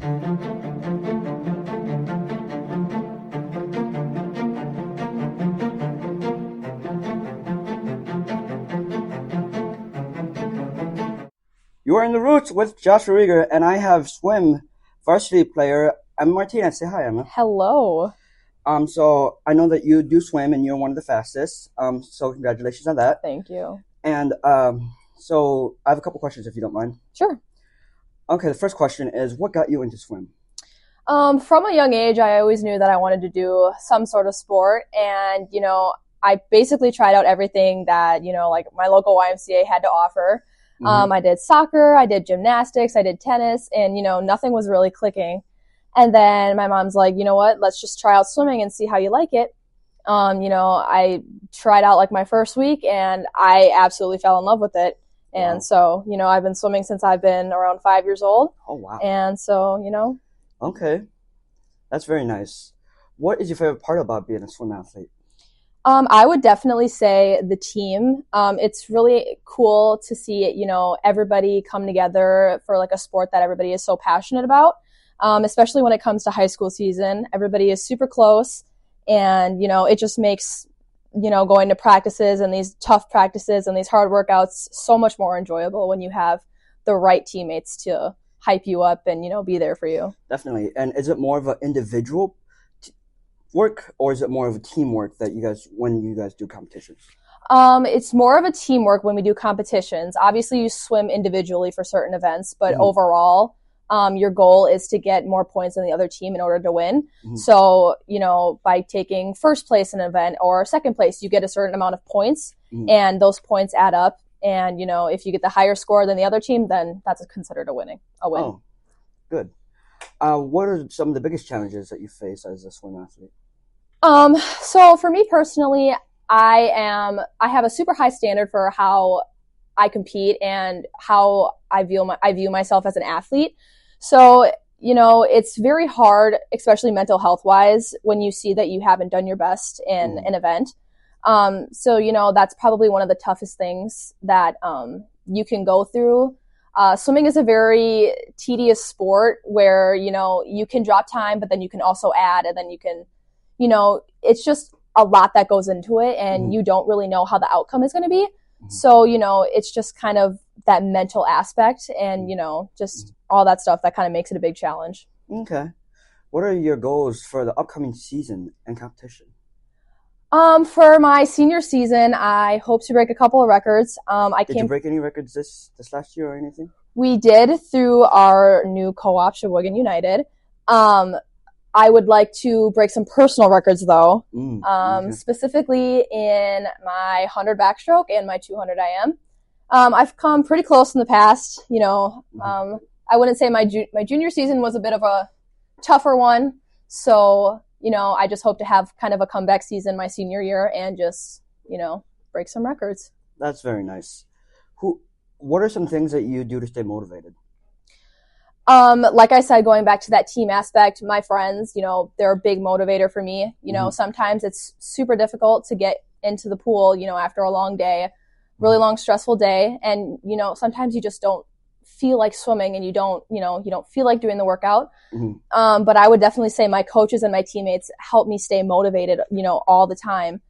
You are in the Roots with Josh Rieger, and I have swim varsity player Emma Martinez. Say hi, Emma. Hello. So I know that you do swim, and you're one of the fastest. So congratulations on that. Thank you. And so I have a couple questions, if you don't mind. Sure. Okay, the first question is, what got you into swim? From a young age, I always knew that I wanted to do some sort of sport, and I basically tried out everything that like my local YMCA had to offer. I did soccer, I did gymnastics, I did tennis, and nothing was really clicking. And then my mom's like, you know what, let's just try out swimming and see how you like it. I tried out like my first week, and I absolutely fell in love with it. And Wow. so, I've been swimming since I've been around 5 years old. Oh, wow. And so, Okay, that's very nice. What is your favorite part about being a swim athlete? I would definitely say the team. It's really cool to see, everybody come together for like a sport that everybody is so passionate about. Especially when it comes to high school season, everybody is super close, and it just makes going to practices and these tough practices and these hard workouts so much more enjoyable when you have the right teammates to hype you up and be there for you. Definitely. And is it more of an individual work, or is it more of a teamwork that when you guys do competitions? It's more of a teamwork when we do competitions. Obviously, you swim individually for certain events, but overall, your goal is to get more points than the other team in order to win. So, by taking first place in an event or second place, you get a certain amount of points, and those points add up. And, if you get the higher score than the other team, then that's considered a win. Oh, good. What are some of the biggest challenges that you face as a swim athlete? So for me personally, I have a super high standard for how I compete and how I view myself as an athlete. So, it's very hard, especially mental health wise, when you see that you haven't done your best in an event. So, that's probably one of the toughest things that, you can go through. Swimming is a very tedious sport where, you can drop time, but then you can also add, and then you can, it's just a lot that goes into it, and you don't really know how the outcome is going to be. So, it's just kind of that mental aspect and, just all that stuff that kind of makes it a big challenge. Okay. What are your goals for the upcoming season and competition? For my senior season, I hope to break a couple of records. Did you break any records this last year or anything? We did through our new co-op, Sheboygan United. I would like to break some personal records, though, specifically in my 100 backstroke and my 200 IM. I've come pretty close in the past. I wouldn't say my junior season was a bit of a tougher one. So, I just hope to have kind of a comeback season my senior year and just, break some records. That's very nice. What are some things that you do to stay motivated? Like I said, going back to that team aspect, my friends, they're a big motivator for me. Sometimes it's super difficult to get into the pool, after a long day, really long, stressful day. And, sometimes you just don't feel like swimming, and you don't feel like doing the workout. But I would definitely say my coaches and my teammates help me stay motivated, all the time.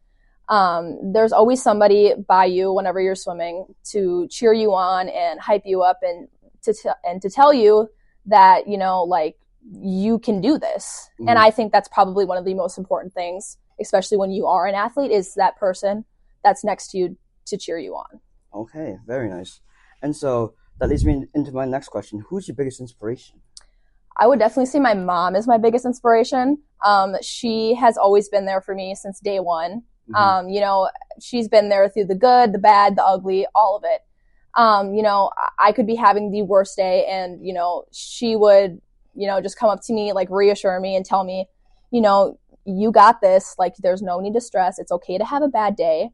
There's always somebody by you whenever you're swimming to cheer you on and hype you up, and to tell you that, like, you can do this. And I think that's probably one of the most important things, especially when you are an athlete, is that person that's next to you to cheer you on. Okay, very nice. And so that leads me into my next question. Who's your biggest inspiration? I would definitely say my mom is my biggest inspiration. She has always been there for me since day one. She's been there through the good, the bad, the ugly, all of it. I could be having the worst day, and, she would, just come up to me, like, reassure me and tell me, you got this. Like, there's no need to stress. It's okay to have a bad day.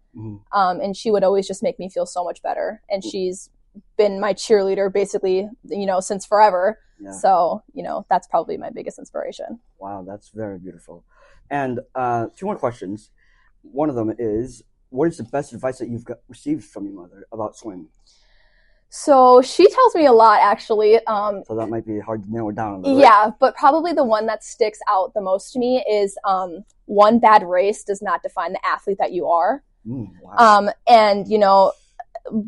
And she would always just make me feel so much better. And she's been my cheerleader basically, since forever. Yeah. So, that's probably my biggest inspiration. Wow, that's very beautiful. And 2 more questions. One of them is, what is the best advice that you've received from your mother about swimming? So she tells me a lot, actually. So that might be hard to narrow down a little Yeah, but probably the one that sticks out the most to me is one bad race does not define the athlete that you are. Wow. And, you know,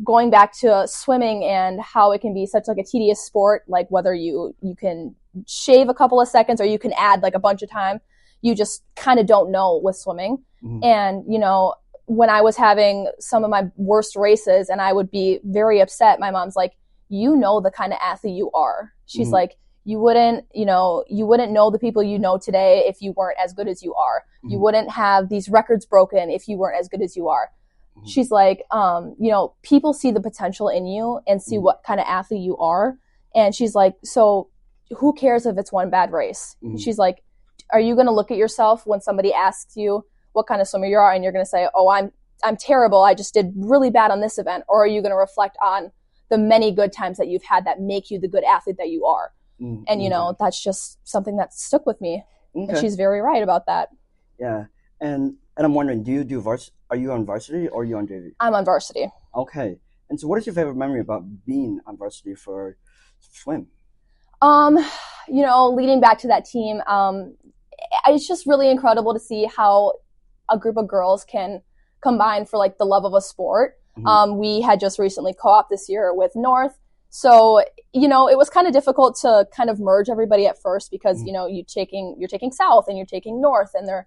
going back to swimming and how it can be such like a tedious sport, like whether you can shave a couple of seconds or you can add like a bunch of time, you just kind of don't know with swimming. And, you know, when I was having some of my worst races and I would be very upset, my mom's like, you know the kind of athlete you are. She's like, you wouldn't know the people you know today if you weren't as good as you are. You wouldn't have these records broken if you weren't as good as you are. She's like, you know, people see the potential in you and see what kind of athlete you are. And she's like, so who cares if it's one bad race? She's like, are you going to look at yourself when somebody asks you what kind of swimmer you are and you're going to say, oh, I'm terrible, I just did really bad on this event? Or are you going to reflect on the many good times that you've had that make you the good athlete that you are? And, you know, that's just something that stuck with me. And she's very right about that. Yeah. And I'm wondering, are you on varsity or are you on JV? I'm on varsity. Okay. And so what is your favorite memory about being on varsity for swim? You know, leading back to that team, it's just really incredible to see how a group of girls can combine for like the love of a sport. We had just recently co-op this year with North. So, you know, it was kind of difficult to kind of merge everybody at first because, you know, you're taking South and you're taking North, and they're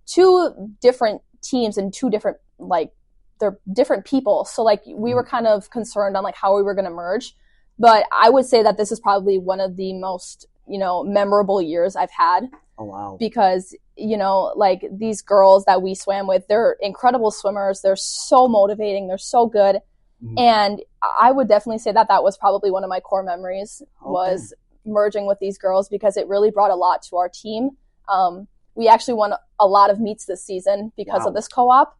two different teams and two different, like, they're different people. So like we were kind of concerned on like how we were going to merge. But I would say that this is probably one of the most, you know, memorable years I've had. Oh, wow. Because, you know, like these girls that we swam with, they're incredible swimmers. They're so motivating. They're so good. And I would definitely say that that was probably one of my core memories was merging with these girls, because it really brought a lot to our team. We actually won a lot of meets this season because of this co-op.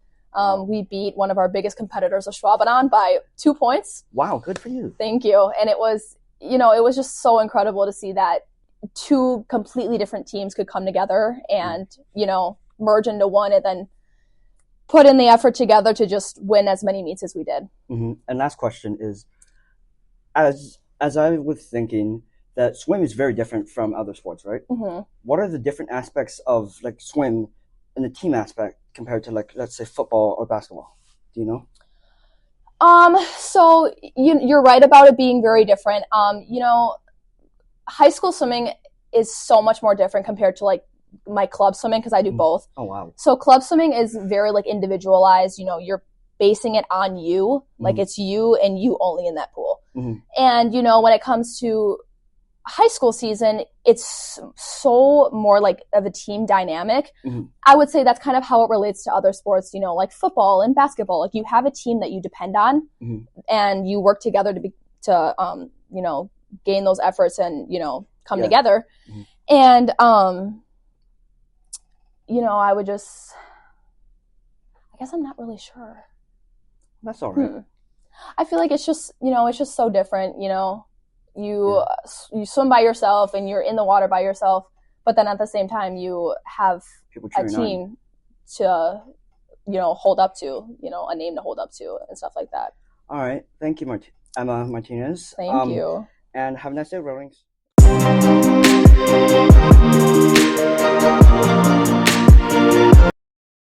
We beat one of our biggest competitors, Schwabanon, by 2 points. Wow, good for you. Thank you. And it was, you know, it was just so incredible to see that two completely different teams could come together and, you know, merge into one and then put in the effort together to just win as many meets as we did. And last question is, as I was thinking, that swim is very different from other sports, right? What are the different aspects of like swim in the team aspect compared to, like, let's say football or basketball? Do you know? So you're right about it being very different. You know, high school swimming is so much more different compared to like my club swimming, because I do both. Oh, wow. So club swimming is very like individualized. You know, you're basing it on you, like it's you and you only in that pool. And, you know, when it comes to high school season, it's so more like of a team dynamic. I would say that's kind of how it relates to other sports, you know, like football and basketball. Like you have a team that you depend on and you work together to you know, gain those efforts and, you know, come together. And, you know, I guess I'm not really sure. That's all right. I feel like it's just, you know, it's just so different, you know. You swim by yourself and you're in the water by yourself, but then at the same time you have a team to, you know, hold up to, you know, a name to hold up to and stuff like that. All right. Thank you, Emma Martinez. Thank you. And have a nice day, Rowlings.